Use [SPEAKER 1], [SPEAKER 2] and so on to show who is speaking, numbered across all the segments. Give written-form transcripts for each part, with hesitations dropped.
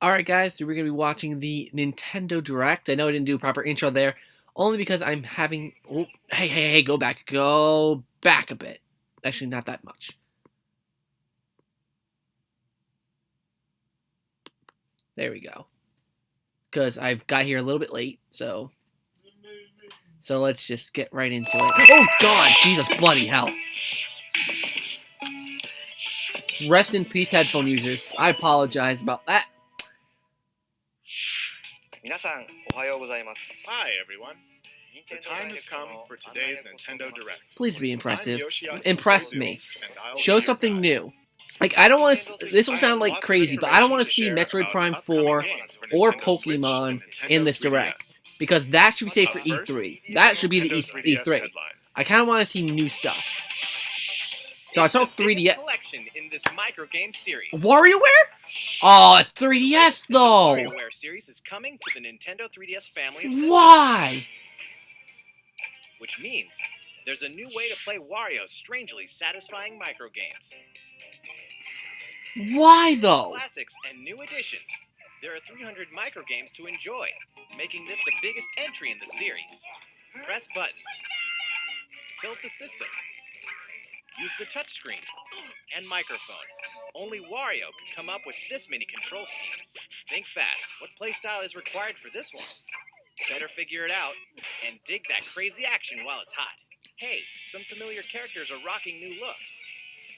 [SPEAKER 1] Alright guys, so we're going to be watching the Nintendo Direct. I know I didn't do a proper intro there, only because I'm having... Oh, hey, go back a bit. Actually, not that much. There we go. Because I've got here a little bit late, so let's just get right into it. Oh god, Jesus bloody hell. Rest in peace, headphone users. I apologize about that.
[SPEAKER 2] Hi everyone. The time has come for today's Nintendo Direct.
[SPEAKER 1] Please be impressive. Impress me. Show something new. Like, I don't want to... This will sound like crazy, but I don't want to see Metroid Prime 4 or Pokemon in this Direct. Because that should be saved for E3. That should be the E3. I kind of want to see new stuff. So I saw 3DS
[SPEAKER 3] collection in this micro game series.
[SPEAKER 1] WarioWare? Oh, it's 3DS though.
[SPEAKER 3] The WarioWare series is coming to the Nintendo 3DS family of systems.
[SPEAKER 1] Why?
[SPEAKER 3] Which means there's a new way to play Wario's strangely satisfying micro games.
[SPEAKER 1] Why though?
[SPEAKER 3] Classics and new additions. There are 300 micro games to enjoy, making this the biggest entry in the series. Press buttons. Tilt the system. Use the touchscreen and microphone. Only Wario could come up with this many control schemes. Think fast. What playstyle is required for this one? Better figure it out and dig that crazy action while it's hot. Hey, some familiar characters are rocking new looks.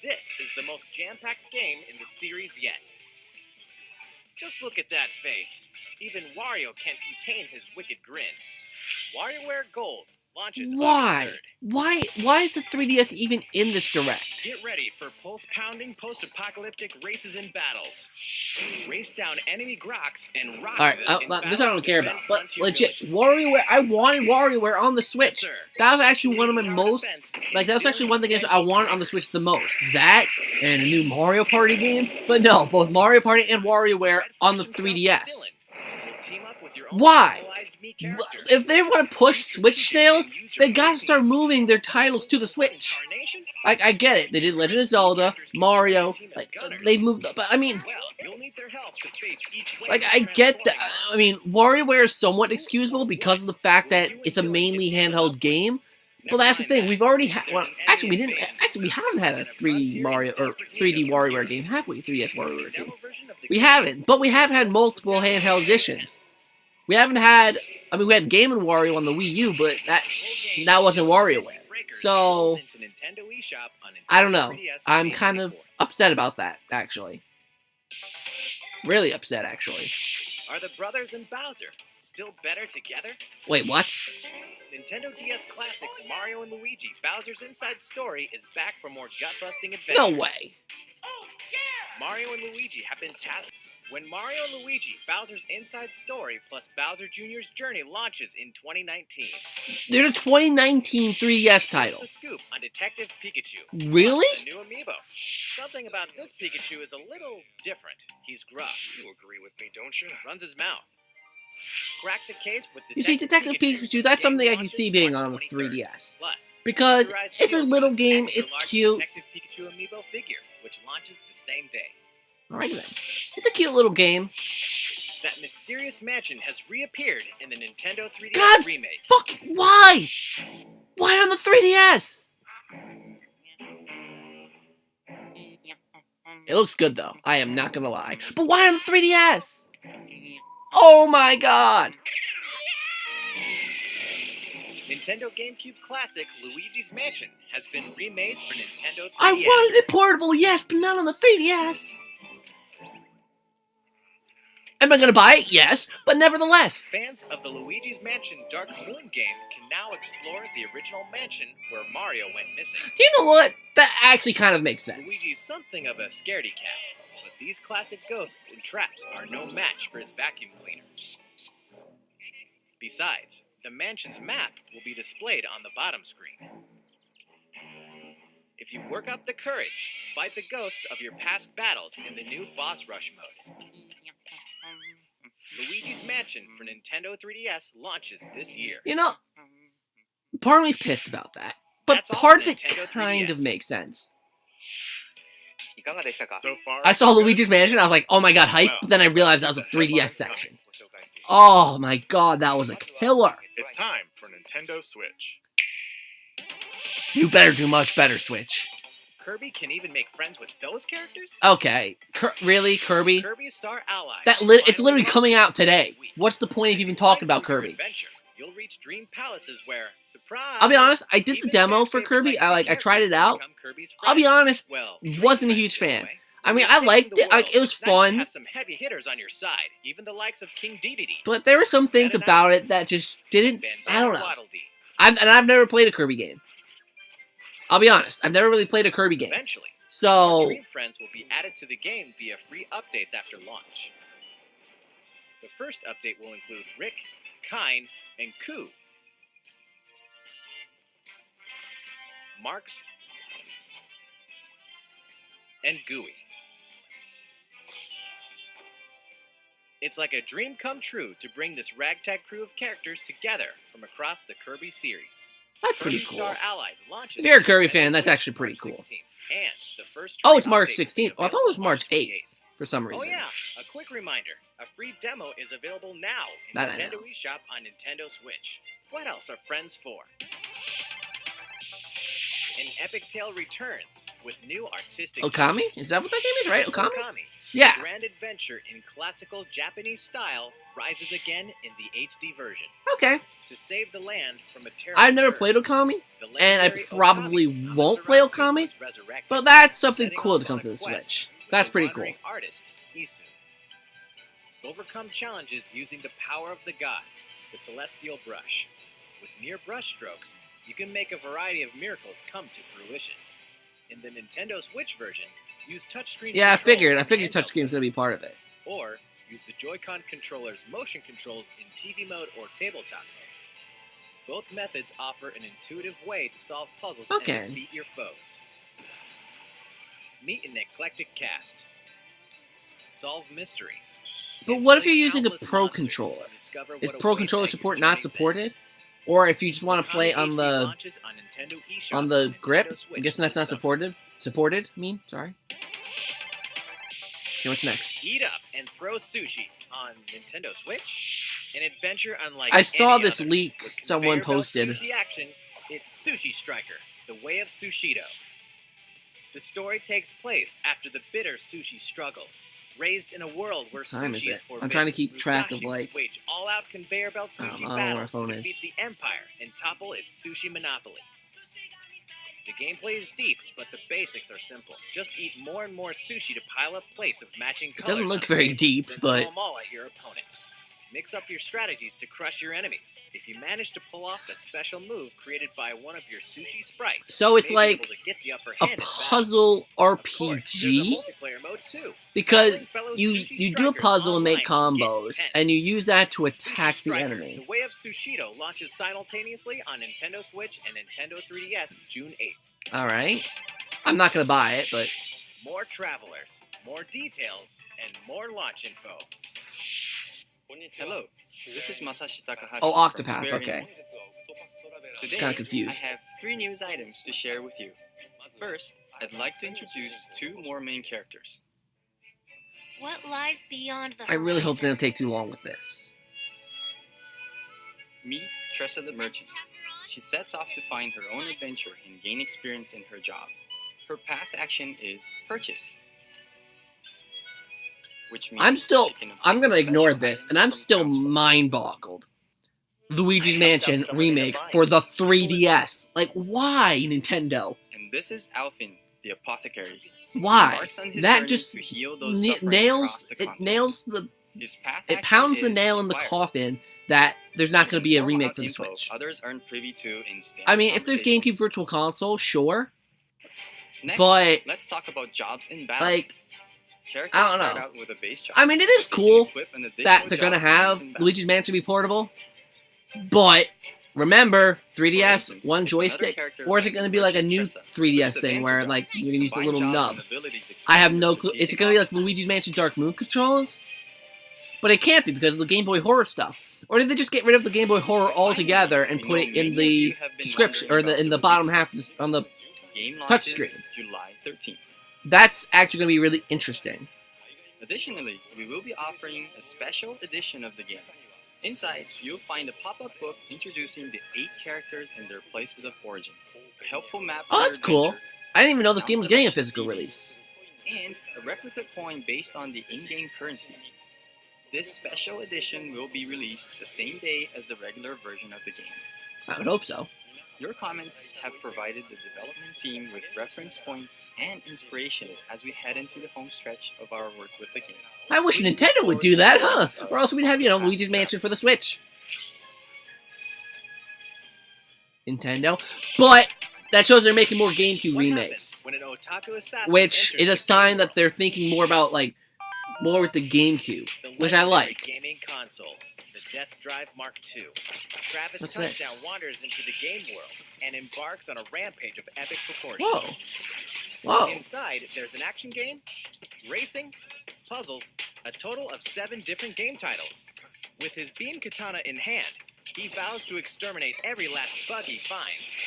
[SPEAKER 3] This is the most jam-packed game in the series yet. Just look at that face. Even Wario can't contain his wicked grin. WarioWare Gold launches
[SPEAKER 1] Why?
[SPEAKER 3] August 3rd.
[SPEAKER 1] Why is the 3DS even in this Direct?
[SPEAKER 3] Get ready for pulse-pounding post-apocalyptic races and battles. Race down enemy Groks and rock
[SPEAKER 1] Alright,
[SPEAKER 3] them in
[SPEAKER 1] this I
[SPEAKER 3] battles
[SPEAKER 1] don't care
[SPEAKER 3] to
[SPEAKER 1] about.
[SPEAKER 3] defend
[SPEAKER 1] But
[SPEAKER 3] frontier
[SPEAKER 1] legit,
[SPEAKER 3] villages.
[SPEAKER 1] WarioWare. I wanted WarioWare on the Switch.
[SPEAKER 3] Yes, sir.
[SPEAKER 1] That was actually one of my
[SPEAKER 3] Tower
[SPEAKER 1] most.
[SPEAKER 3] defense
[SPEAKER 1] Like, that was
[SPEAKER 3] and
[SPEAKER 1] actually one of the games
[SPEAKER 3] building
[SPEAKER 1] I wanted on the Switch the most. That and a new Mario Party game. But no, both Mario Party and WarioWare on the 3DS. Why? If they want to push Switch sales, they gotta start moving their titles to the Switch. I get it. They did Legend of Zelda, Mario. Like, they moved up. But I mean, like, I get that. I mean, WarioWare is somewhat excusable because of the fact that it's a mainly handheld game. But that's the thing. We've already had. Well, actually, we didn't. Actually, we haven't had a 3D Mario or 3D WarioWare game, have we? 3DS WarioWare game. We haven't. But we have had multiple handheld editions. We haven't had. I mean, we had Game & Wario on the Wii U, but that wasn't WarioWare. So I don't know. I'm kind of upset about that, actually. Really upset, actually.
[SPEAKER 3] Are the brothers and Bowser still better together?
[SPEAKER 1] Wait, what?
[SPEAKER 3] Nintendo DS Classic Mario and Luigi Bowser's Inside Story is back for more gut-busting adventures.
[SPEAKER 1] No way.
[SPEAKER 3] Mario and Luigi have been tasked. When Mario and Luigi Bowser's Inside Story plus Bowser Jr.'s Journey launches in 2019.
[SPEAKER 1] There's a 2019 3DS title.
[SPEAKER 3] What's the scoop on Detective Pikachu?
[SPEAKER 1] Really?
[SPEAKER 3] Plus the new amiibo. Something about this Pikachu is a little different. He's gruff.
[SPEAKER 2] You agree with me, don't you?
[SPEAKER 3] Runs his mouth. Crack the case with
[SPEAKER 1] You see, Detective Pikachu, that's something I can see being on the 3DS. Because it's a little game, it's cute.
[SPEAKER 3] Detective Pikachu amiibo figure, which launches the same day.
[SPEAKER 1] Alright then. It's a cute little game.
[SPEAKER 3] That mysterious mansion has reappeared in the Nintendo 3DS
[SPEAKER 1] God,
[SPEAKER 3] remake.
[SPEAKER 1] fuck, why? Why on the 3DS? It looks good though, I am not gonna lie. But why on the 3DS? Oh my god!
[SPEAKER 3] Nintendo GameCube Classic Luigi's Mansion has been remade for Nintendo 3DS.
[SPEAKER 1] I wanted it portable, yes, but not on the 3DS. Am I gonna buy it? Yes, but nevertheless.
[SPEAKER 3] Fans of the Luigi's Mansion Dark Moon game can now explore the original mansion where Mario went missing.
[SPEAKER 1] Do you know what? That actually kind of makes sense.
[SPEAKER 3] Luigi's something of a scaredy cat, but these classic ghosts and traps are no match for his vacuum cleaner. Besides, the mansion's map will be displayed on the bottom screen. If you work up the courage, fight the ghosts of your past battles in the new boss rush mode. Luigi's Mansion for Nintendo 3DS launches this year.
[SPEAKER 1] You know, part of me's pissed about that, but
[SPEAKER 3] That's all
[SPEAKER 1] part of
[SPEAKER 3] for
[SPEAKER 1] it
[SPEAKER 3] Nintendo
[SPEAKER 1] kind
[SPEAKER 3] 3DS.
[SPEAKER 1] of makes sense.
[SPEAKER 2] So far,
[SPEAKER 1] I saw Luigi's Mansion, I was like, oh my god, hype, but then I realized that was a 3DS section. Oh my god, that was a killer.
[SPEAKER 2] It's time for Nintendo Switch.
[SPEAKER 1] You better do much better, Switch.
[SPEAKER 3] Kirby can even make friends with those characters?
[SPEAKER 1] Okay, really, Kirby?
[SPEAKER 3] Kirby Star Allies.
[SPEAKER 1] It's literally coming out today. What's the point of even talking about Kirby?
[SPEAKER 3] You'll reach dream palaces where, surprise,
[SPEAKER 1] I'll be honest, I did the demo for Kirby. I tried it out. I'll be honest, wasn't a huge fan. I mean, I liked it. Like, it was fun.
[SPEAKER 3] Have some heavy hitters on your side, even the likes of King Dedede.
[SPEAKER 1] But there were some things about it that just didn't. I don't know. I've never played a Kirby game. I'll be honest, I've never really played a Kirby game.
[SPEAKER 3] Eventually,
[SPEAKER 1] so
[SPEAKER 3] Dream Friends will be added to the game via free updates after launch. The first update will include Rick, Kine, and Koo. Marks, and Gooey. It's like a dream come true to bring this ragtag crew of characters together from across the Kirby series.
[SPEAKER 1] That's pretty
[SPEAKER 3] Kirby
[SPEAKER 1] cool.
[SPEAKER 3] Star Allies launches
[SPEAKER 1] If you're a Kirby fan, that's actually pretty cool.
[SPEAKER 3] And the first
[SPEAKER 1] Oh, it's
[SPEAKER 3] free
[SPEAKER 1] March
[SPEAKER 3] update
[SPEAKER 1] 16th. Oh, I thought it was March 8th for some reason.
[SPEAKER 3] Oh yeah, a quick reminder. A free demo is available now in
[SPEAKER 1] That I
[SPEAKER 3] Nintendo
[SPEAKER 1] know.
[SPEAKER 3] eShop on Nintendo Switch. What else are friends for? An epic tale returns with new artistic
[SPEAKER 1] Okami?
[SPEAKER 3] touches.
[SPEAKER 1] Is that what that game is, right? Okami?
[SPEAKER 3] Okami.
[SPEAKER 1] Yeah.
[SPEAKER 3] A grand adventure in classical Japanese style rises again in the HD version.
[SPEAKER 1] Okay.
[SPEAKER 3] To save the land from a terrible
[SPEAKER 1] I've never played
[SPEAKER 3] curse,
[SPEAKER 1] Okami,
[SPEAKER 3] the
[SPEAKER 1] and I
[SPEAKER 3] legendary
[SPEAKER 1] probably
[SPEAKER 3] Okami
[SPEAKER 1] won't play
[SPEAKER 3] Amaterasu
[SPEAKER 1] Okami,
[SPEAKER 3] was resurrected,
[SPEAKER 1] but that's something
[SPEAKER 3] setting
[SPEAKER 1] cool
[SPEAKER 3] off
[SPEAKER 1] to come
[SPEAKER 3] on
[SPEAKER 1] to
[SPEAKER 3] a
[SPEAKER 1] the
[SPEAKER 3] quest
[SPEAKER 1] Switch.
[SPEAKER 3] with
[SPEAKER 1] That's
[SPEAKER 3] the
[SPEAKER 1] pretty cool.
[SPEAKER 3] wandering artist, Isu. Overcome challenges using the power of the gods, the Celestial Brush. With mere brush strokes, you can make a variety of miracles come to fruition. In the Nintendo Switch version, use touchscreen
[SPEAKER 1] Yeah, I
[SPEAKER 3] control
[SPEAKER 1] figured
[SPEAKER 3] and
[SPEAKER 1] touchscreen's
[SPEAKER 3] handheld
[SPEAKER 1] gonna be part of it.
[SPEAKER 3] or use the Joy-Con controller's motion controls in TV mode or tabletop mode. Both methods offer an intuitive way to solve puzzles
[SPEAKER 1] Okay.
[SPEAKER 3] and defeat your foes. Meet an eclectic cast. Solve mysteries.
[SPEAKER 1] But
[SPEAKER 3] and
[SPEAKER 1] what if
[SPEAKER 3] slay
[SPEAKER 1] you're using a
[SPEAKER 3] countless
[SPEAKER 1] Pro
[SPEAKER 3] monsters
[SPEAKER 1] controller?
[SPEAKER 3] to discover
[SPEAKER 1] Is
[SPEAKER 3] what
[SPEAKER 1] Pro
[SPEAKER 3] awaits
[SPEAKER 1] controller
[SPEAKER 3] at your
[SPEAKER 1] support not
[SPEAKER 3] journey's end.
[SPEAKER 1] supported? Or if you just want to play
[SPEAKER 3] Okami
[SPEAKER 1] on
[SPEAKER 3] HD
[SPEAKER 1] the
[SPEAKER 3] launches on Nintendo eShop
[SPEAKER 1] on the
[SPEAKER 3] Nintendo
[SPEAKER 1] grip? I'm
[SPEAKER 3] Switch
[SPEAKER 1] guessing that's
[SPEAKER 3] this
[SPEAKER 1] not
[SPEAKER 3] summer.
[SPEAKER 1] supported. Supported? Sorry. Okay, what's next?
[SPEAKER 3] Eat up and throw sushi on Nintendo Switch. An adventure unlike
[SPEAKER 1] I saw
[SPEAKER 3] any
[SPEAKER 1] this
[SPEAKER 3] other.
[SPEAKER 1] leak
[SPEAKER 3] With
[SPEAKER 1] someone
[SPEAKER 3] conveyor belt
[SPEAKER 1] posted.
[SPEAKER 3] Sushi action, it's Sushi Striker: The Way of Sushido. The story takes place after the bitter sushi struggles. Raised in a world where
[SPEAKER 1] What time is
[SPEAKER 3] sushi
[SPEAKER 1] it?
[SPEAKER 3] is forbidden,
[SPEAKER 1] I'm trying to keep track of,
[SPEAKER 3] Musashi
[SPEAKER 1] like-
[SPEAKER 3] must wage all-out conveyor belt sushi
[SPEAKER 1] I don't know where
[SPEAKER 3] battles
[SPEAKER 1] my phone
[SPEAKER 3] to
[SPEAKER 1] is.
[SPEAKER 3] defeat the Empire and topple its sushi monopoly. The gameplay is deep, but the basics are simple. Just eat more and more sushi to pile up plates of matching colors.
[SPEAKER 1] doesn't look
[SPEAKER 3] on the
[SPEAKER 1] very
[SPEAKER 3] table,
[SPEAKER 1] deep,
[SPEAKER 3] then
[SPEAKER 1] but-
[SPEAKER 3] throw them all at your opponent. Mix up your strategies to crush your enemies. If you manage to pull off the special move created by one of your sushi sprites,
[SPEAKER 1] So
[SPEAKER 3] you
[SPEAKER 1] it's
[SPEAKER 3] may be
[SPEAKER 1] like
[SPEAKER 3] able to get the upper
[SPEAKER 1] a
[SPEAKER 3] hand in battle.
[SPEAKER 1] puzzle
[SPEAKER 3] Of course, there's a
[SPEAKER 1] RPG?
[SPEAKER 3] multiplayer mode too.
[SPEAKER 1] Because
[SPEAKER 3] Battling fellow
[SPEAKER 1] you
[SPEAKER 3] sushi
[SPEAKER 1] do a
[SPEAKER 3] strikers
[SPEAKER 1] puzzle and make
[SPEAKER 3] online will get
[SPEAKER 1] combos,
[SPEAKER 3] intense.
[SPEAKER 1] and you use that to
[SPEAKER 3] Sushi
[SPEAKER 1] attack the
[SPEAKER 3] Striker:
[SPEAKER 1] enemy.
[SPEAKER 3] The Way of Sushido launches simultaneously on Nintendo Switch and Nintendo 3DS June 8th.
[SPEAKER 1] Alright. I'm not gonna buy it, but
[SPEAKER 3] More travelers, more details, and more launch info.
[SPEAKER 4] Hello, this is Masashi Takahashi.
[SPEAKER 1] Oh,
[SPEAKER 4] from
[SPEAKER 1] Octopath,
[SPEAKER 4] Square
[SPEAKER 1] okay.
[SPEAKER 4] Enix. Today,
[SPEAKER 1] Kinda confused.
[SPEAKER 4] I have 3 news items to share with you. First, I'd like to introduce 2 more main characters.
[SPEAKER 5] What lies beyond the
[SPEAKER 1] I really hope they
[SPEAKER 5] horizon?
[SPEAKER 1] don't take too long with this.
[SPEAKER 4] Meet Tressa the Merchant. She sets off to find her own adventure and gain experience in her job. Her path action is purchase. Which means
[SPEAKER 1] I'm still,
[SPEAKER 4] she can
[SPEAKER 1] I'm gonna
[SPEAKER 4] obtain
[SPEAKER 1] ignore
[SPEAKER 4] special
[SPEAKER 1] this,
[SPEAKER 4] items
[SPEAKER 1] and I'm
[SPEAKER 4] from
[SPEAKER 1] still
[SPEAKER 4] townsfolk.
[SPEAKER 1] mind-boggled. Luigi's
[SPEAKER 3] I
[SPEAKER 1] Mansion
[SPEAKER 3] helped out someone in a
[SPEAKER 1] remake
[SPEAKER 3] bind.
[SPEAKER 1] for the
[SPEAKER 3] Simple as
[SPEAKER 1] 3DS. Like, why, Nintendo?
[SPEAKER 4] And this is Alfin, the apothecary. He
[SPEAKER 1] Why?
[SPEAKER 4] embarks on his
[SPEAKER 1] That
[SPEAKER 4] journey
[SPEAKER 1] just
[SPEAKER 4] to heal those suffering across
[SPEAKER 1] nails,
[SPEAKER 4] the
[SPEAKER 1] it
[SPEAKER 4] continent.
[SPEAKER 1] nails the,
[SPEAKER 4] His path
[SPEAKER 1] it
[SPEAKER 4] action
[SPEAKER 1] pounds the
[SPEAKER 4] is
[SPEAKER 1] nail in the
[SPEAKER 4] inquire.
[SPEAKER 1] coffin that there's not gonna be a
[SPEAKER 4] Inform
[SPEAKER 1] remake
[SPEAKER 4] about
[SPEAKER 1] for the
[SPEAKER 4] info
[SPEAKER 1] Switch.
[SPEAKER 4] Others aren't privy to in standard
[SPEAKER 1] I mean, if there's
[SPEAKER 4] conversations.
[SPEAKER 1] GameCube Virtual Console, sure.
[SPEAKER 4] Next,
[SPEAKER 1] but-
[SPEAKER 4] let's talk about jobs in battle.
[SPEAKER 1] Like,
[SPEAKER 4] Characters
[SPEAKER 1] I don't
[SPEAKER 4] start
[SPEAKER 1] know.
[SPEAKER 4] out with a base job.
[SPEAKER 1] I mean, it is
[SPEAKER 4] but you can
[SPEAKER 1] cool
[SPEAKER 4] equip an additional
[SPEAKER 1] that they're gonna
[SPEAKER 4] jobs to use
[SPEAKER 1] have
[SPEAKER 4] in battle.
[SPEAKER 1] Luigi's Mansion be portable, but remember, 3DS,
[SPEAKER 4] For instance,
[SPEAKER 1] one
[SPEAKER 4] if another
[SPEAKER 1] joystick,
[SPEAKER 4] character
[SPEAKER 1] or is it
[SPEAKER 4] like
[SPEAKER 1] gonna be like a
[SPEAKER 4] Merchant
[SPEAKER 1] new
[SPEAKER 4] Tressa
[SPEAKER 1] 3DS
[SPEAKER 4] equips
[SPEAKER 1] thing
[SPEAKER 4] advanced
[SPEAKER 1] where
[SPEAKER 4] job,
[SPEAKER 1] like you're gonna use the
[SPEAKER 4] combined
[SPEAKER 1] little
[SPEAKER 4] jobs
[SPEAKER 1] nub?
[SPEAKER 4] and abilities
[SPEAKER 1] I have
[SPEAKER 4] expand
[SPEAKER 1] no
[SPEAKER 4] your
[SPEAKER 1] clue. Is it
[SPEAKER 4] strategic
[SPEAKER 1] gonna be like
[SPEAKER 4] options.
[SPEAKER 1] Luigi's Mansion Dark Moon controls? But it can't be because of the Game Boy Horror stuff. Or did they just get rid of the Game Boy Horror altogether and
[SPEAKER 4] We
[SPEAKER 1] put
[SPEAKER 4] know
[SPEAKER 1] it in
[SPEAKER 4] many of
[SPEAKER 1] the
[SPEAKER 4] you have been
[SPEAKER 1] description
[SPEAKER 4] wondering
[SPEAKER 1] or
[SPEAKER 4] about
[SPEAKER 1] in the
[SPEAKER 4] release
[SPEAKER 1] bottom
[SPEAKER 4] date.
[SPEAKER 1] half on the
[SPEAKER 4] Game
[SPEAKER 1] touch
[SPEAKER 4] launches
[SPEAKER 1] screen.
[SPEAKER 4] July 13th.
[SPEAKER 1] That's actually going to be really interesting.
[SPEAKER 4] Additionally, we will be offering a special edition of the game. Inside, you'll find a pop-up book introducing the 8 characters and their places of origin, a helpful map for
[SPEAKER 1] Oh,
[SPEAKER 4] your
[SPEAKER 1] that's cool.
[SPEAKER 4] adventure,
[SPEAKER 1] I didn't even know this
[SPEAKER 4] sound
[SPEAKER 1] game was getting a
[SPEAKER 4] selection
[SPEAKER 1] physical
[SPEAKER 4] CD,
[SPEAKER 1] release.
[SPEAKER 4] and a replica coin based on the in-game currency. This special edition will be released the same day as the regular version of the game.
[SPEAKER 1] I would hope so.
[SPEAKER 4] Your comments have provided the development team with reference points and inspiration as we head into the home stretch of our work with the game.
[SPEAKER 1] I wish
[SPEAKER 4] Please look
[SPEAKER 1] Nintendo would
[SPEAKER 4] forward
[SPEAKER 1] do
[SPEAKER 4] to
[SPEAKER 1] that,
[SPEAKER 4] the
[SPEAKER 1] huh?
[SPEAKER 4] release of
[SPEAKER 1] Or else we'd have, Luigi's Mansion for the Switch. Nintendo. But that shows they're making more GameCube
[SPEAKER 3] What
[SPEAKER 1] remakes.
[SPEAKER 3] happens when an otaku assassin
[SPEAKER 1] Which
[SPEAKER 3] enters
[SPEAKER 1] is a
[SPEAKER 3] the
[SPEAKER 1] sign
[SPEAKER 3] game
[SPEAKER 1] that they're thinking more about, more with the GameCube.
[SPEAKER 3] world? The
[SPEAKER 1] Which I
[SPEAKER 3] legendary
[SPEAKER 1] like.
[SPEAKER 3] Gaming console, the Death Drive Mark II. Travis
[SPEAKER 1] What's
[SPEAKER 3] Touchdown
[SPEAKER 1] this?
[SPEAKER 3] wanders into the game world and embarks on a rampage of epic proportions.
[SPEAKER 1] Whoa. Whoa.
[SPEAKER 3] Inside, there's an action game, racing, puzzles, a total of 7 different game titles. With his beam katana in hand, he vows to exterminate every last bug he finds.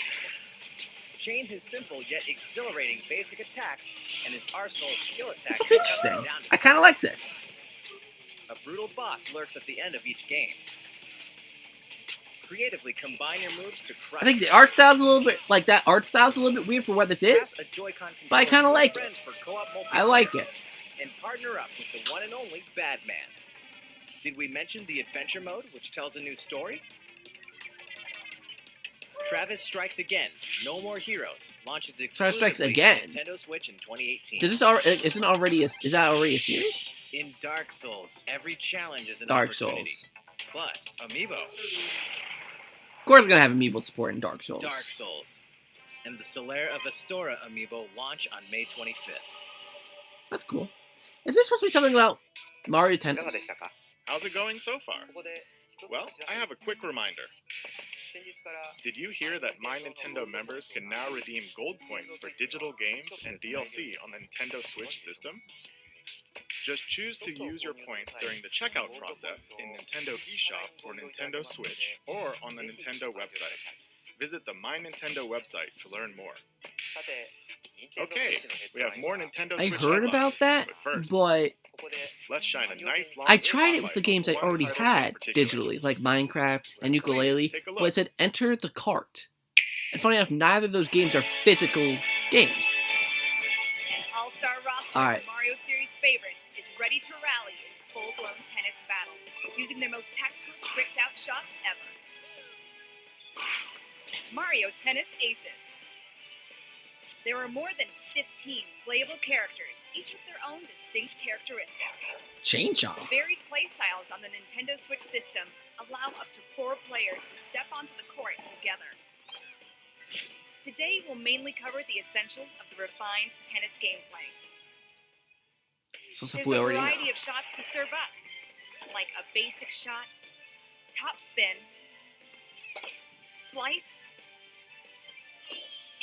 [SPEAKER 3] Chain his simple yet exhilarating basic attacks and his arsenal of skill attacks.
[SPEAKER 1] That's interesting.
[SPEAKER 3] down to
[SPEAKER 1] I kind of like this.
[SPEAKER 3] A brutal boss lurks at the end of each game. Creatively combine your moves to crush.
[SPEAKER 1] I think the art style's a little bit, that art style's a little bit weird for what this
[SPEAKER 3] Pass
[SPEAKER 1] is.
[SPEAKER 3] a Joy-Con
[SPEAKER 1] But I
[SPEAKER 3] controller
[SPEAKER 1] kinda
[SPEAKER 3] to
[SPEAKER 1] like it.
[SPEAKER 3] friends for co-op
[SPEAKER 1] I
[SPEAKER 3] multiplayer.
[SPEAKER 1] like it.
[SPEAKER 3] And partner up with the one and only Badman. Did we mention the adventure mode, which tells a new story? Travis Strikes Again, No More Heroes, launches
[SPEAKER 1] Travis Strikes
[SPEAKER 3] exclusively
[SPEAKER 1] Again?
[SPEAKER 3] to Nintendo Switch in 2018.
[SPEAKER 1] Is that already a series?
[SPEAKER 3] In Dark Souls, every challenge is an
[SPEAKER 1] Dark
[SPEAKER 3] opportunity.
[SPEAKER 1] Souls.
[SPEAKER 3] Plus, Amiibo,
[SPEAKER 1] Of course, we're gonna have amiibo support in Dark Souls.
[SPEAKER 3] Dark Souls, and the Solaire of Astora Amiibo launch on May 25th.
[SPEAKER 1] That's cool. Is there supposed to be something about Mario Tennis?
[SPEAKER 2] How's it going so far? Well, I have a quick reminder. Did you hear that My Nintendo members can now redeem gold points for digital games and DLC on the Nintendo Switch system? Just choose to use your points during the checkout process in Nintendo eShop for Nintendo Switch or on the Nintendo website. Visit the My Nintendo website to learn more. Okay, we have more Nintendo
[SPEAKER 1] I
[SPEAKER 2] Switch
[SPEAKER 1] heard
[SPEAKER 2] headlines,
[SPEAKER 1] about that,
[SPEAKER 2] but first,
[SPEAKER 1] but
[SPEAKER 2] let's shine a nice long
[SPEAKER 1] I tried it with
[SPEAKER 2] spotlight
[SPEAKER 1] the games I
[SPEAKER 2] on one
[SPEAKER 1] already
[SPEAKER 2] title in
[SPEAKER 1] had
[SPEAKER 2] particular.
[SPEAKER 1] digitally, like Minecraft and Ukulele,
[SPEAKER 2] take a
[SPEAKER 1] but it
[SPEAKER 2] look.
[SPEAKER 1] said enter the cart. And funny enough, neither of those games are physical games.
[SPEAKER 6] An all-star roster
[SPEAKER 1] All right.
[SPEAKER 6] of Mario series favorites is ready to rally in full-blown tennis battles, using their most tactical, tricked-out shots ever. Mario Tennis Aces. There are more than 15 playable characters, each with their own distinct characteristics.
[SPEAKER 1] Chain Chomp.
[SPEAKER 6] The varied playstyles on the Nintendo Switch system allow up to 4 players to step onto the court together. Today, we'll mainly cover the essentials of the refined tennis gameplay.
[SPEAKER 1] So stuff
[SPEAKER 6] There's
[SPEAKER 1] we
[SPEAKER 6] a
[SPEAKER 1] already know.
[SPEAKER 6] variety of shots to serve up, like a basic shot, top spin, slice,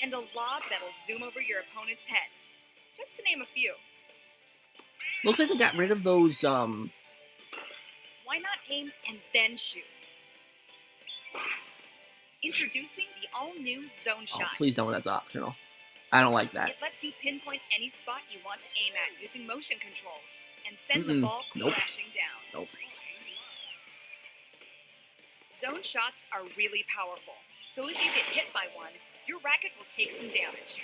[SPEAKER 6] and a lob that'll zoom over your opponent's head, just to name a few.
[SPEAKER 1] Looks like they got rid of those,
[SPEAKER 6] Why not aim and then shoot? Introducing the all-new Zone
[SPEAKER 1] oh,
[SPEAKER 6] Shot.
[SPEAKER 1] please don't, that's optional. I don't like that.
[SPEAKER 6] It lets you pinpoint any spot you want to aim at using motion controls and send the
[SPEAKER 1] Mm-mm.
[SPEAKER 6] ball
[SPEAKER 1] Nope.
[SPEAKER 6] crashing down.
[SPEAKER 1] Nope.
[SPEAKER 6] Zone shots are really powerful, so if you get hit by one, your racket will take some damage.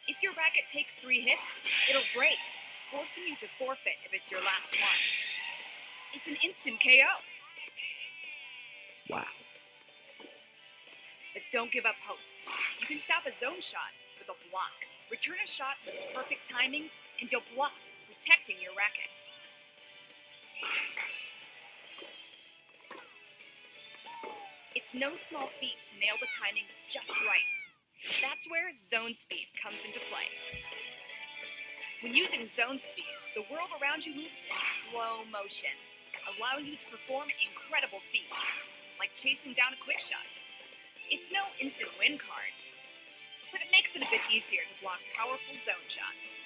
[SPEAKER 6] If your racket takes 3 hits, it'll break, forcing you to forfeit if it's your last one. It's an instant KO.
[SPEAKER 1] Wow.
[SPEAKER 6] But don't give up hope. You can stop a zone shot with a block. Return a shot with perfect timing, and you'll block, protecting your racket. It's no small feat to nail the timing just right. That's where zone speed comes into play. When using zone speed, the world around you moves in slow motion, allowing you to perform incredible feats, like chasing down a quick shot. It's no instant win card, but it makes it a bit easier to block powerful zone shots.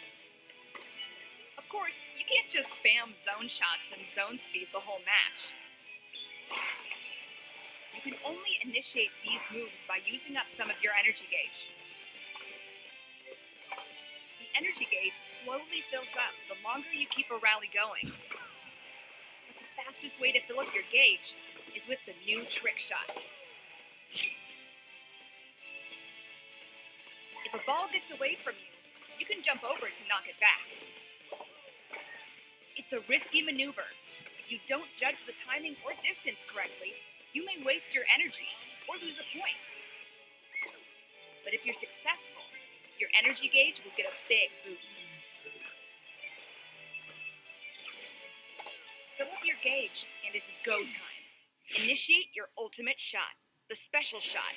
[SPEAKER 6] Of course, you can't just spam zone shots and zone speed the whole match. You can only initiate these moves by using up some of your energy gauge. energy gauge slowly fills up the longer you keep a rally going. But the fastest way to fill up your gauge is with the new trick shot. If a ball gets away from you, you can jump over to knock it back. It's a risky maneuver. If you don't judge the timing or distance correctly, you may waste your energy or lose a point. But if you're successful, your energy gauge will get a big boost. Fill up your gauge, and it's go time. Initiate your ultimate shot, the special shot.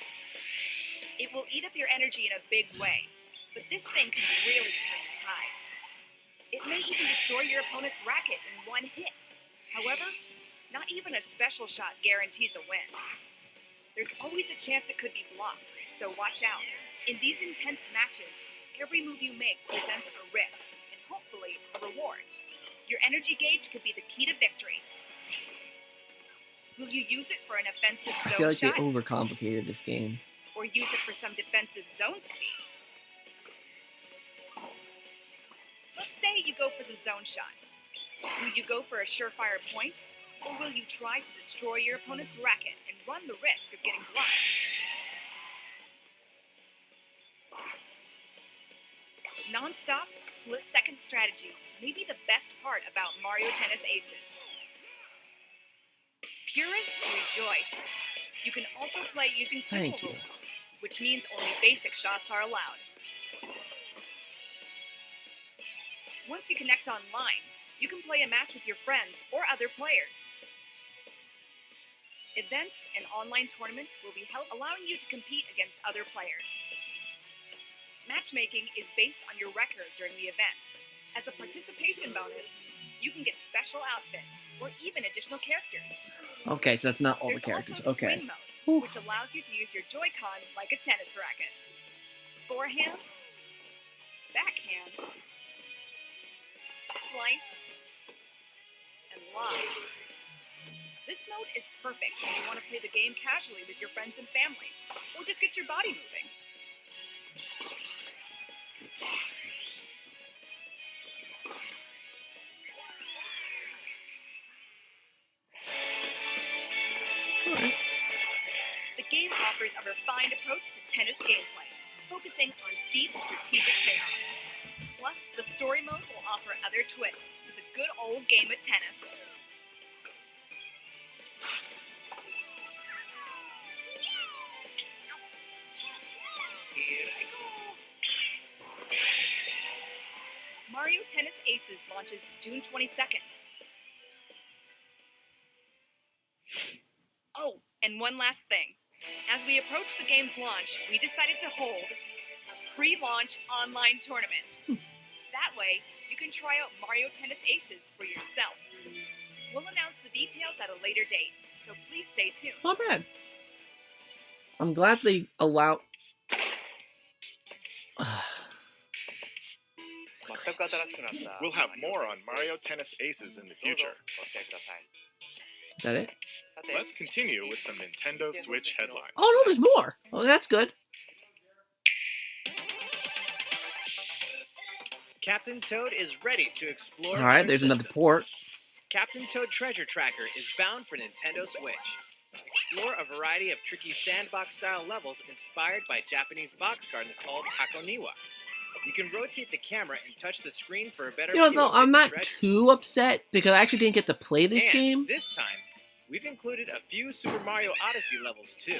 [SPEAKER 6] It will eat up your energy in a big way, but this thing can really turn the tide. It may even destroy your opponent's racket in one hit. However, not even a special shot guarantees a win. There's always a chance it could be blocked, so watch out. In these intense matches, every move you make presents a risk, and hopefully a reward. Your energy gauge could be the key to victory. Will you use it for an offensive
[SPEAKER 1] I
[SPEAKER 6] zone
[SPEAKER 1] feel like
[SPEAKER 6] shot,
[SPEAKER 1] they overcomplicated this game.
[SPEAKER 6] or use it for some defensive zone speed? Let's say you go for the zone shot. Will you go for a surefire point, or will you try to destroy your opponent's racket and run the risk of getting blocked? Non-stop, split-second strategies may be the best part about Mario Tennis Aces. Purists rejoice. You can also play using simple
[SPEAKER 1] Thank you.
[SPEAKER 6] rules, which means only basic shots are allowed. Once you connect online, you can play a match with your friends or other players. Events and online tournaments will be held, allowing you to compete against other players. Matchmaking is based on your record during the event. As a participation bonus, you can get special outfits or even additional characters.
[SPEAKER 1] Okay, so that's not all
[SPEAKER 6] There's
[SPEAKER 1] the characters.
[SPEAKER 6] also
[SPEAKER 1] Okay.
[SPEAKER 6] swing mode,
[SPEAKER 1] Whew.
[SPEAKER 6] which allows you to use your Joy-Con like a tennis racket. Forehand, backhand, slice, and lob. This mode is perfect when you want to play the game casually with your friends and family, or just get your body moving.
[SPEAKER 1] Alright.
[SPEAKER 6] The game offers a refined approach to tennis gameplay, focusing on deep strategic payoffs. Plus, the story mode will offer other twists to the good old game of tennis. Mario Tennis Aces launches June 22nd. Oh, and one last thing. As we approach the game's launch, we decided to hold a pre-launch online tournament. That way, you can try out Mario Tennis Aces for yourself. We'll announce the details at a later date, so please stay tuned.
[SPEAKER 1] Not bad. I'm glad they allow.
[SPEAKER 3] 全く新しくなった
[SPEAKER 2] We'll have more on Mario Tennis Aces in the
[SPEAKER 3] どうぞ
[SPEAKER 2] future.
[SPEAKER 3] ご期待ください
[SPEAKER 1] Is that it?
[SPEAKER 3] さて
[SPEAKER 2] Let's continue with some Nintendo Switch headlines.
[SPEAKER 1] Oh no, there's more. Oh, that's good.
[SPEAKER 3] Captain Toad is ready to explore
[SPEAKER 1] All right,
[SPEAKER 3] new
[SPEAKER 1] there's another
[SPEAKER 3] systems.
[SPEAKER 1] port.
[SPEAKER 3] Captain Toad Treasure Tracker is bound for Nintendo Switch. Explore a variety of tricky sandbox-style levels inspired by Japanese box garden called Hakoniwa. You can rotate the camera and touch the screen for a better
[SPEAKER 1] You know,
[SPEAKER 3] view
[SPEAKER 1] though,
[SPEAKER 3] of
[SPEAKER 1] I'm
[SPEAKER 3] hidden
[SPEAKER 1] not
[SPEAKER 3] treasures.
[SPEAKER 1] too upset because I actually didn't get to play this
[SPEAKER 3] And
[SPEAKER 1] game.
[SPEAKER 3] this time, we've included a few Super Mario Odyssey levels too.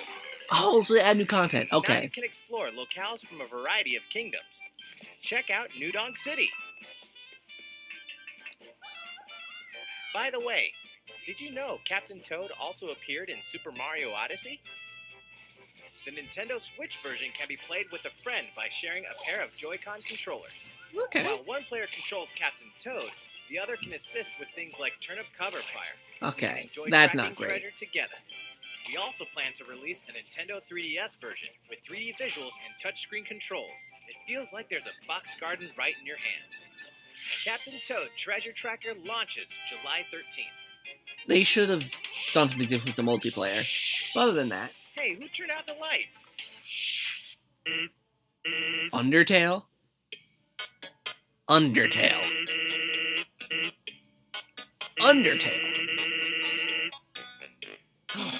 [SPEAKER 1] Oh, so they add new content.
[SPEAKER 3] Now you
[SPEAKER 1] Okay.
[SPEAKER 3] can explore locales from a variety of kingdoms. Check out New Donk City. By the way, did you know Captain Toad also appeared in Super Mario Odyssey? The Nintendo Switch version can be played with a friend by sharing a pair of Joy-Con controllers.
[SPEAKER 1] Okay.
[SPEAKER 3] While one player controls Captain Toad, the other can assist with things like turnip cover fire. So you can
[SPEAKER 1] Okay.
[SPEAKER 3] enjoy
[SPEAKER 1] That's
[SPEAKER 3] tracking
[SPEAKER 1] not great.
[SPEAKER 3] treasure together. We also plan to release a Nintendo 3DS version with 3D visuals and touchscreen controls. It feels like there's a box garden right in your hands. Captain Toad Treasure Tracker launches July 13th.
[SPEAKER 1] They should have done something different with the multiplayer. But other than that,
[SPEAKER 3] Hey, who turned out the lights?
[SPEAKER 1] Undertale. Undertale. Undertale.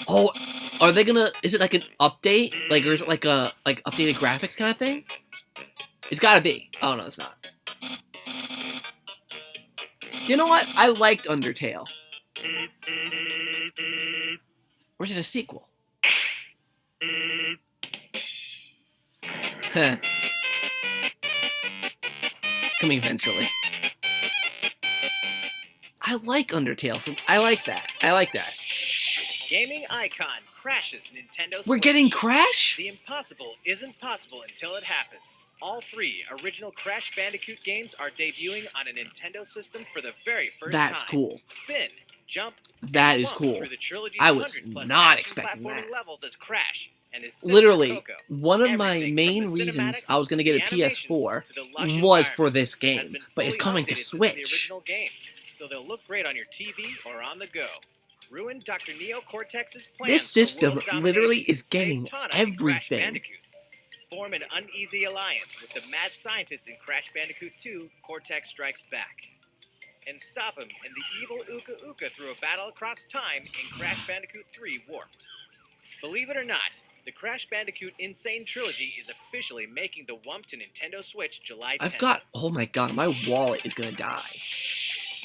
[SPEAKER 1] Oh, are they gonna? Is it like an update? Like, or is it like a updated graphics kind of thing? It's gotta be. Oh no, it's not. You know what? I liked Undertale. Or is it a sequel? Heh. Coming eventually. I like Undertale. So I like that. I like that.
[SPEAKER 3] Gaming icon crashes Nintendo Switch.
[SPEAKER 1] We're getting Crash?
[SPEAKER 3] The impossible isn't possible until it happens. All 3 original Crash Bandicoot games are debuting on a Nintendo system for the very first time.
[SPEAKER 1] That's cool.
[SPEAKER 3] Spin, jump,
[SPEAKER 1] That
[SPEAKER 3] and
[SPEAKER 1] is
[SPEAKER 3] bump
[SPEAKER 1] cool.
[SPEAKER 3] through the trilogy's
[SPEAKER 1] I was
[SPEAKER 3] 100+
[SPEAKER 1] not
[SPEAKER 3] action
[SPEAKER 1] expecting
[SPEAKER 3] platforming
[SPEAKER 1] that.
[SPEAKER 3] levels as Crash and his sister
[SPEAKER 1] Literally,
[SPEAKER 3] Coco.
[SPEAKER 1] one of my
[SPEAKER 3] Everything
[SPEAKER 1] main
[SPEAKER 3] from the
[SPEAKER 1] reasons
[SPEAKER 3] cinematics
[SPEAKER 1] I was going to get a
[SPEAKER 3] to the animations
[SPEAKER 1] PS4
[SPEAKER 3] to the lush
[SPEAKER 1] was
[SPEAKER 3] environment
[SPEAKER 1] for this
[SPEAKER 3] has
[SPEAKER 1] game,
[SPEAKER 3] been
[SPEAKER 1] but it's
[SPEAKER 3] fully
[SPEAKER 1] coming to
[SPEAKER 3] updated since the
[SPEAKER 1] Switch.
[SPEAKER 3] original games, so they'll look great on your TV or on the go. Ruin Dr. Neo Cortex's plans
[SPEAKER 1] This system
[SPEAKER 3] for world
[SPEAKER 1] literally
[SPEAKER 3] domination.
[SPEAKER 1] is getting
[SPEAKER 3] Save Tana in Crash
[SPEAKER 1] everything.
[SPEAKER 3] Bandicoot. Form an uneasy alliance with the mad scientist in Crash Bandicoot 2, Cortex Strikes Back. And stop him and the evil Uka Uka through a battle across time in Crash Bandicoot 3 Warped. Believe it or not, the Crash Bandicoot Insane Trilogy is officially making the wump to Nintendo Switch July 10th.
[SPEAKER 1] I've got, oh my god, my wallet is going to die.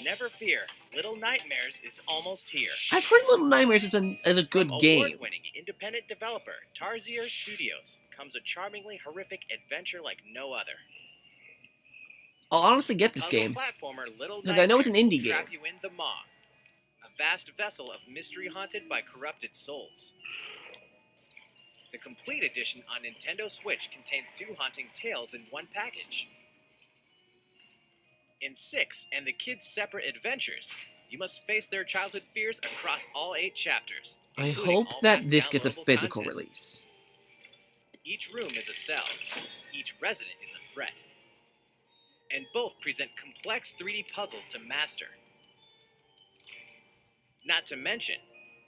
[SPEAKER 3] Never fear, Little Nightmares is almost here.
[SPEAKER 1] I've heard Little Nightmares is a good game.
[SPEAKER 3] Award-winning independent developer Tarsier Studios comes a charmingly horrific adventure like no other.
[SPEAKER 1] I'll honestly get this
[SPEAKER 3] Puzzle
[SPEAKER 1] game.
[SPEAKER 3] platformer Little
[SPEAKER 1] Because I know it's an
[SPEAKER 3] Nightmares
[SPEAKER 1] indie
[SPEAKER 3] will trap
[SPEAKER 1] game.
[SPEAKER 3] you in the maw, a vast vessel of mystery haunted by corrupted souls. The complete edition on Nintendo Switch contains 2 haunting tales in one package. In 6 and the kids' separate adventures, you must face their childhood fears across all 8 chapters.
[SPEAKER 1] I
[SPEAKER 3] including
[SPEAKER 1] hope
[SPEAKER 3] all
[SPEAKER 1] that
[SPEAKER 3] past
[SPEAKER 1] this gets a
[SPEAKER 3] downloadable
[SPEAKER 1] physical
[SPEAKER 3] content.
[SPEAKER 1] release.
[SPEAKER 3] Each room is a cell. Each resident is a threat. And both present complex 3D puzzles to master. Not to mention,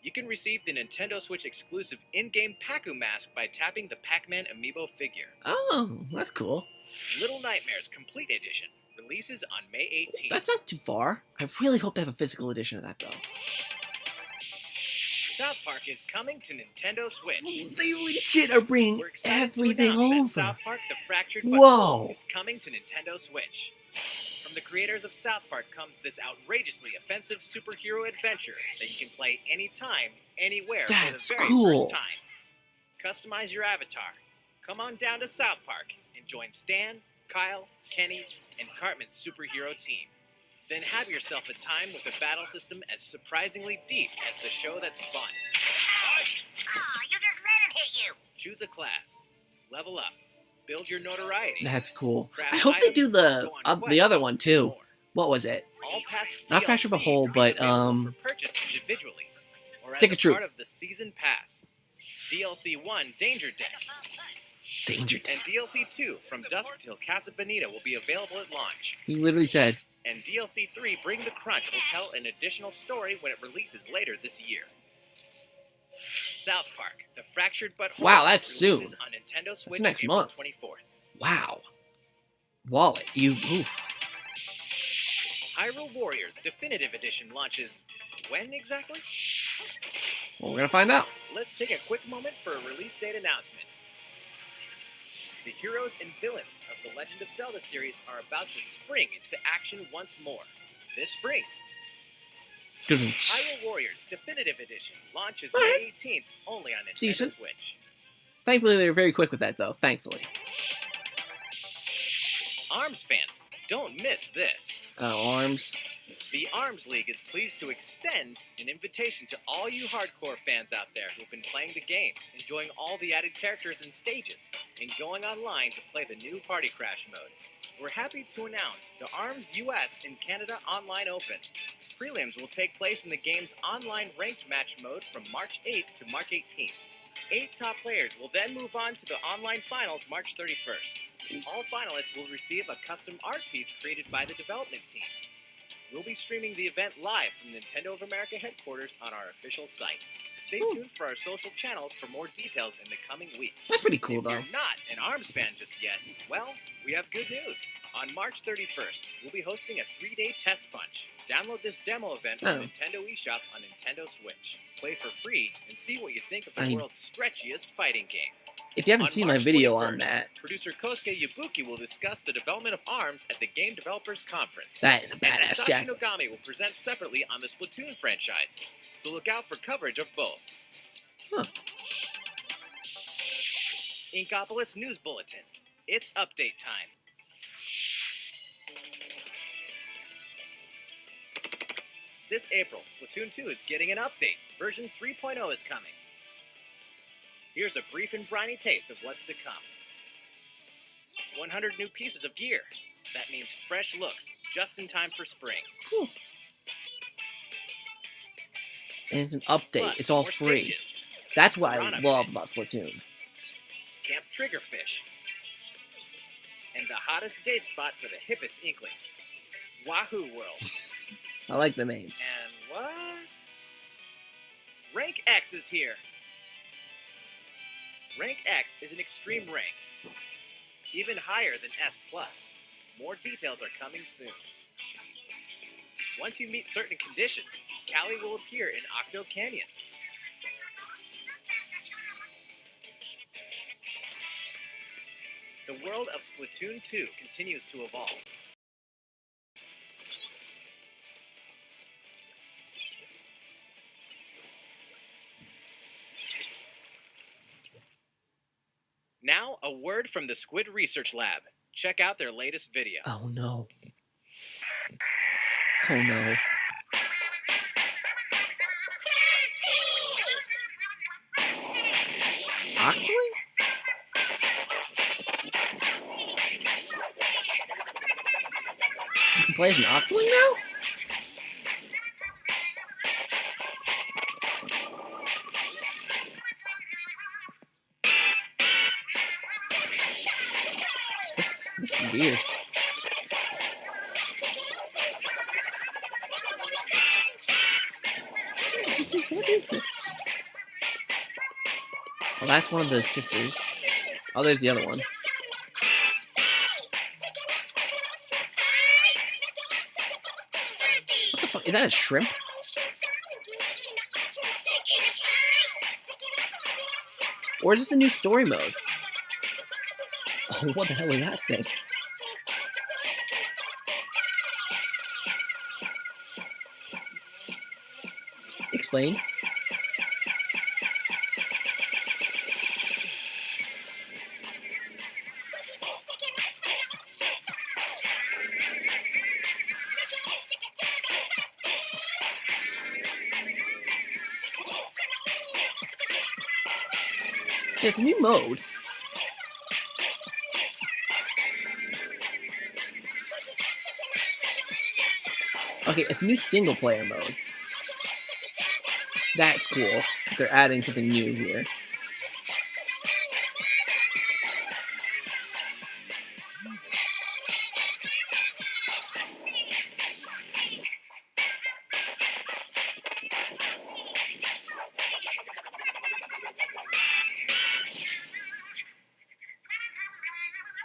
[SPEAKER 3] you can receive the Nintendo Switch exclusive in-game Pacu mask by tapping the Pac-Man amiibo figure.
[SPEAKER 1] Oh, that's cool.
[SPEAKER 3] Little Nightmares Complete Edition releases on May 18th.
[SPEAKER 1] That's not too far. I really hope they have a physical edition of that, though.
[SPEAKER 3] South Park is coming to Nintendo Switch.
[SPEAKER 1] They legit are bringing
[SPEAKER 3] We're excited
[SPEAKER 1] everything
[SPEAKER 3] to announce
[SPEAKER 1] over.
[SPEAKER 3] that South Park: The Fractured
[SPEAKER 1] Whoa.
[SPEAKER 3] But is coming to Nintendo Switch. From the creators of South Park comes this outrageously offensive superhero adventure that you can play anytime, anywhere for
[SPEAKER 1] That's
[SPEAKER 3] the very
[SPEAKER 1] cool.
[SPEAKER 3] first time. Customize your avatar. Come on down to South Park and join Stan, Kyle, Kenny, and Cartman's superhero team. Then have yourself a time with a battle system as surprisingly deep as the show that spun.
[SPEAKER 5] Aw, you just let him hit you.
[SPEAKER 3] Choose a class. Level up. Build your notoriety.
[SPEAKER 1] That's cool.
[SPEAKER 3] Craft
[SPEAKER 1] I hope they do
[SPEAKER 3] items,
[SPEAKER 1] the
[SPEAKER 3] go on
[SPEAKER 1] the
[SPEAKER 3] quests,
[SPEAKER 1] other one
[SPEAKER 3] and
[SPEAKER 1] too.
[SPEAKER 3] more.
[SPEAKER 1] What was it?
[SPEAKER 3] All past
[SPEAKER 1] Not
[SPEAKER 3] DLC
[SPEAKER 1] Fractured but Whole,
[SPEAKER 3] are
[SPEAKER 1] but,
[SPEAKER 3] available for purchase individually, or
[SPEAKER 1] Stick
[SPEAKER 3] as
[SPEAKER 1] of
[SPEAKER 3] a part
[SPEAKER 1] Truth.
[SPEAKER 3] of the season pass. DLC 1 Danger Deck
[SPEAKER 1] Danger.
[SPEAKER 3] and DLC 2 From Dusk Till Casa Bonita will be available at launch.
[SPEAKER 1] He literally said,
[SPEAKER 3] And DLC 3 Bring the Crunch will tell an additional story when it releases later this year. South Park: The Fractured But Whole
[SPEAKER 1] Wow, that's
[SPEAKER 3] releases
[SPEAKER 1] soon.
[SPEAKER 3] on Nintendo Switch
[SPEAKER 1] next
[SPEAKER 3] April
[SPEAKER 1] month.
[SPEAKER 3] 24th.
[SPEAKER 1] wow. Wallet. Oof.
[SPEAKER 3] Hyrule Warriors Definitive Edition launches when exactly?
[SPEAKER 1] Well, we're going to find out.
[SPEAKER 3] Let's take a quick moment for a release date announcement. The heroes and villains of the Legend of Zelda series are about to spring into action once more. This spring, Hyrule Warriors Definitive Edition launches
[SPEAKER 1] Alright.
[SPEAKER 3] May 18th only on Nintendo
[SPEAKER 1] Decent.
[SPEAKER 3] Switch.
[SPEAKER 1] Thankfully, they were very quick with that, though. Thankfully.
[SPEAKER 3] ARMS fans, don't miss this.
[SPEAKER 1] Oh, ARMS.
[SPEAKER 3] The ARMS League is pleased to extend an invitation to all you hardcore fans out there who've been playing the game, enjoying all the added characters and stages, and going online to play the new Party Crash mode. We're happy to announce the ARMS US and Canada Online Open. Prelims will take place in the game's online ranked match mode from March 8th to March 18th. 8 top players will then move on to the online finals March 31st. All finalists will receive a custom art piece created by the development team. We'll be streaming the event live from Nintendo of America headquarters on our official site. Stay tuned for our social channels for more details in the coming weeks.
[SPEAKER 1] That's pretty cool,
[SPEAKER 3] If
[SPEAKER 1] though.
[SPEAKER 3] you're not an ARMS fan just yet, well, We have good news. On March 31st, we'll be hosting a 3-day test punch. Download this demo event from Nintendo eShop on Nintendo Switch. Play for free and see what you think of the world's stretchiest fighting game.
[SPEAKER 1] If you haven't
[SPEAKER 3] On
[SPEAKER 1] seen my
[SPEAKER 3] March
[SPEAKER 1] video
[SPEAKER 3] 21st,
[SPEAKER 1] on that,
[SPEAKER 3] producer Kosuke Yabuki will discuss the development of ARMS at the Game Developers Conference.
[SPEAKER 1] that is a
[SPEAKER 3] And
[SPEAKER 1] badass
[SPEAKER 3] Masashi
[SPEAKER 1] jacket.
[SPEAKER 3] Nogami will present separately on the Splatoon franchise, so look out for coverage of both.
[SPEAKER 1] Huh.
[SPEAKER 3] Inkopolis News Bulletin. It's update time. This April, Splatoon 2 is getting an update. Version 3.0 is coming. Here's a brief and briny taste of what's to come. 100 new pieces of gear. That means fresh looks, just in time for spring.
[SPEAKER 1] And it's an update.
[SPEAKER 3] Plus,
[SPEAKER 1] It's all
[SPEAKER 3] more
[SPEAKER 1] free.
[SPEAKER 3] stages.
[SPEAKER 1] That's what I
[SPEAKER 3] Piranha
[SPEAKER 1] love
[SPEAKER 3] Pit.
[SPEAKER 1] about Splatoon.
[SPEAKER 3] Camp Triggerfish. And the hottest date spot for the hippest inklings. Wahoo World.
[SPEAKER 1] I like the name.
[SPEAKER 3] And what? Rank X is here. Rank X is an extreme rank. Even higher than S+. More details are coming soon. Once you meet certain conditions, Callie will appear in Octo Canyon. The world of Splatoon 2 continues to evolve. Now, a word from the Squid Research Lab. Check out their latest video.
[SPEAKER 1] Oh no. Oh no. Octoling? You can play as an Octoling now? This is weird. What is this? Oh, that's one of the sisters. Oh, there's the other one. What the fuck? Is that a shrimp? Or is this a new story mode? Oh, what the hell is that thing? Explain. So it's a new mode. Okay, it's a new single player mode. That's cool. They're adding something new here.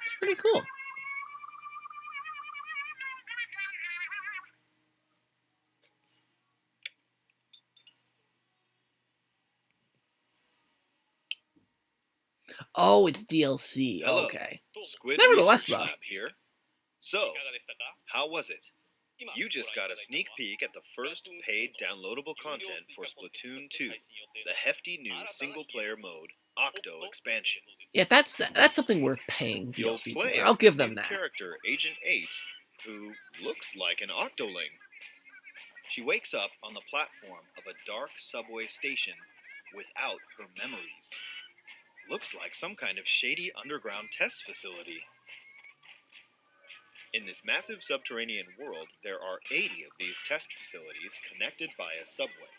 [SPEAKER 1] It's pretty cool. Oh, it's DLC.
[SPEAKER 7] Hello.
[SPEAKER 1] Okay.
[SPEAKER 7] Squid
[SPEAKER 1] Nevertheless,
[SPEAKER 7] Research
[SPEAKER 1] though.
[SPEAKER 7] Lab here. So, how was it? You just got a sneak peek at the first paid downloadable content for Splatoon 2, the hefty new single-player mode, Octo expansion.
[SPEAKER 1] Yeah, that's something worth paying
[SPEAKER 7] You'll
[SPEAKER 1] DLC
[SPEAKER 7] play
[SPEAKER 1] for.
[SPEAKER 7] as
[SPEAKER 1] I'll give
[SPEAKER 7] the
[SPEAKER 1] them
[SPEAKER 7] new
[SPEAKER 1] that.
[SPEAKER 7] character Agent 8, who looks like an Octoling. She wakes up on the platform of a dark subway station without her memories. Looks like some kind of shady underground test facility. In this massive subterranean world, there are 80 of these test facilities connected by a subway.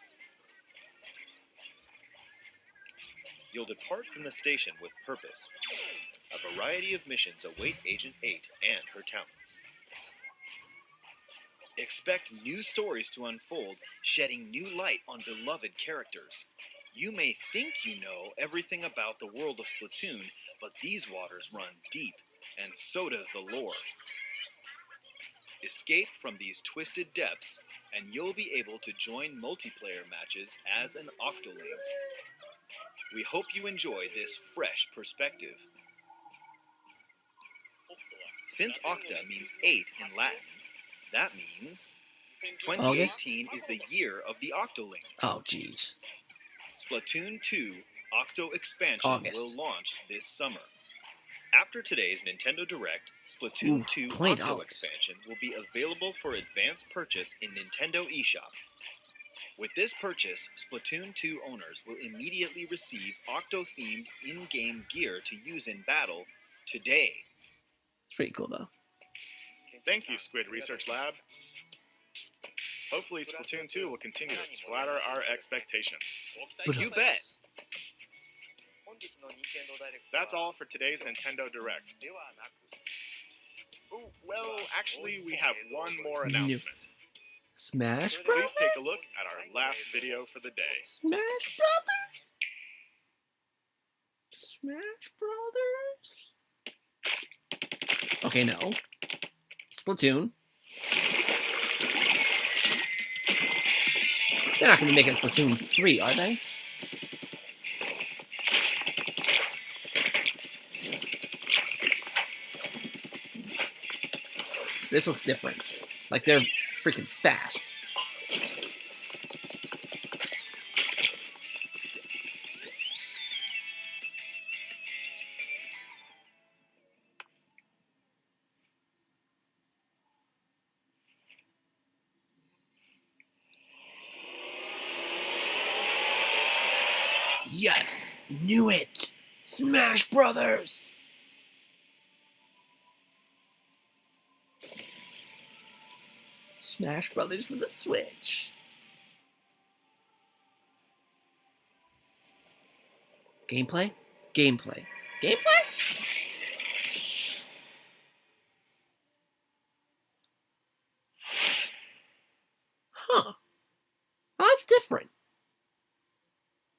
[SPEAKER 7] You'll depart from the station with purpose. A variety of missions await Agent 8 and her talents. Expect new stories to unfold, shedding new light on beloved characters. You may think you know everything about the world of Splatoon, but these waters run deep, and so does the lore. Escape from these twisted depths, and you'll be able to join multiplayer matches as an Octoling. We hope you enjoy this fresh perspective. Since Octa means 8 in Latin, that means 2018 is the year of the Octoling.
[SPEAKER 1] Oh, jeez.
[SPEAKER 7] Splatoon 2 Octo expansion
[SPEAKER 1] August.
[SPEAKER 7] will launch this summer. After today's Nintendo Direct, Splatoon
[SPEAKER 1] Ooh,
[SPEAKER 7] 2
[SPEAKER 1] $20.
[SPEAKER 7] Octo expansion will be available for advanced purchase in Nintendo eShop. With this purchase, Splatoon 2 owners will immediately receive Octo-themed in-game gear to use in battle today.
[SPEAKER 1] It's pretty cool, though.
[SPEAKER 2] Thank you, Squid Research Lab. Hopefully, Splatoon 2 will continue to splatter our expectations.
[SPEAKER 7] You bet!
[SPEAKER 2] That's all for today's Nintendo Direct. Oh, well, actually, we have one more announcement.
[SPEAKER 1] Smash Brothers?
[SPEAKER 2] Please take a look at our last video for the day.
[SPEAKER 1] Smash Brothers? Smash Brothers? Okay, no. Splatoon. They're not going to be making Splatoon 3, are they? This looks different. Like, they're freaking fast. Yes! Knew it! Smash Brothers! Smash Brothers for the Switch. Gameplay? Gameplay. Gameplay? Huh. Oh, that's different.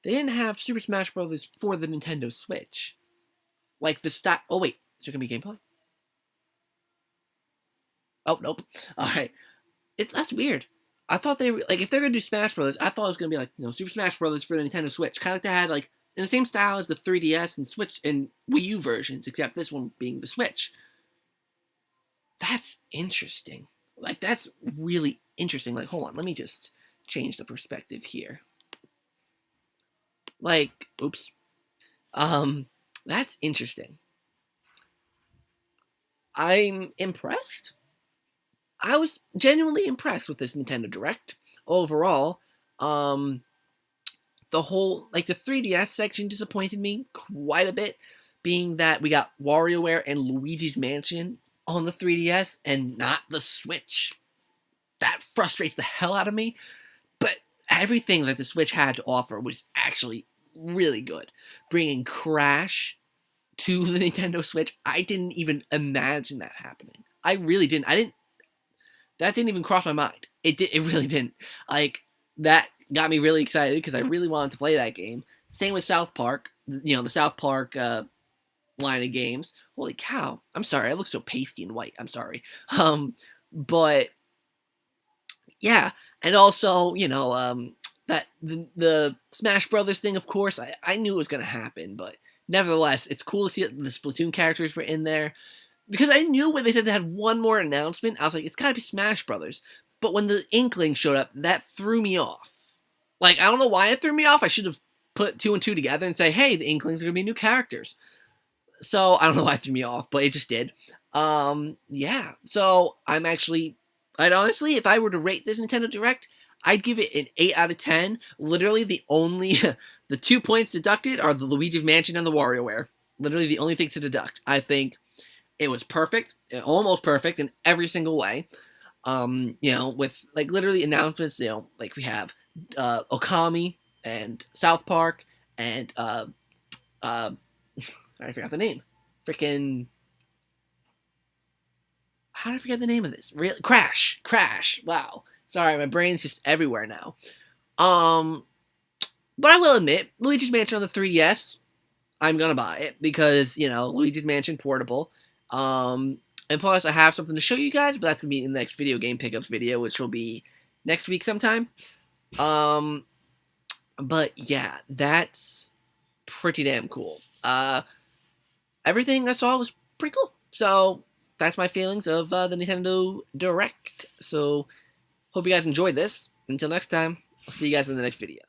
[SPEAKER 1] They didn't have Super Smash Brothers for the Nintendo Switch. Like the style. Oh, wait. Is there going to be gameplay? Oh, nope. Alright. That's weird. I thought they were, like, if they're going to do Smash Brothers, I thought it was going to be like, Super Smash Brothers for the Nintendo Switch. Kind of like they had, like, in the same style as the 3DS and Switch and Wii U versions, except this one being the Switch. That's interesting. Like, that's really interesting. Like, hold on. Let me just change the perspective here. Like, oops. That's interesting. I'm impressed. I was genuinely impressed with this Nintendo Direct overall. The whole, like, the 3DS section disappointed me quite a bit, being that we got WarioWare and Luigi's Mansion on the 3DS and not the Switch. That frustrates the hell out of me, but everything that the Switch had to offer was actually really good. Bringing Crash to the Nintendo Switch, I didn't even imagine that happening. I really didn't. That didn't even cross my mind. It really didn't. Like, that got me really excited because I really wanted to play that game. Same with South Park. The South Park line of games. Holy cow. I'm sorry. I look so pasty and white. I'm sorry. But, yeah. And also, that the Smash Brothers thing, of course, I knew it was going to happen. But, nevertheless, it's cool to see that the Splatoon characters were in there. Because I knew when they said they had one more announcement, I was like, it's gotta be Smash Brothers. But when the Inkling showed up, that threw me off. Like, I don't know why it threw me off. I should have put 2 and 2 together and say, hey, the Inklings are gonna be new characters. So, I don't know why it threw me off, but it just did. Yeah. So, I'd honestly, if I were to rate this Nintendo Direct, I'd give it an 8 out of 10. Literally, the 2 points deducted are the Luigi's Mansion and the WarioWare. Literally, the only things to deduct. I think it was perfect, almost perfect in every single way. With, like, literally announcements, like we have Okami and South Park and, I forgot the name. How did I forget the name of this? Crash. Wow. Sorry, my brain's just everywhere now. But I will admit, Luigi's Mansion on the 3DS, I'm gonna buy it because, Luigi's Mansion Portable. And plus, I have something to show you guys, but that's gonna be in the next video game pickups video, which will be next week sometime. But yeah, that's pretty damn cool. Everything I saw was pretty cool. So that's my feelings of the Nintendo Direct. So hope you guys enjoyed this. Until next time, I'll see you guys in the next video.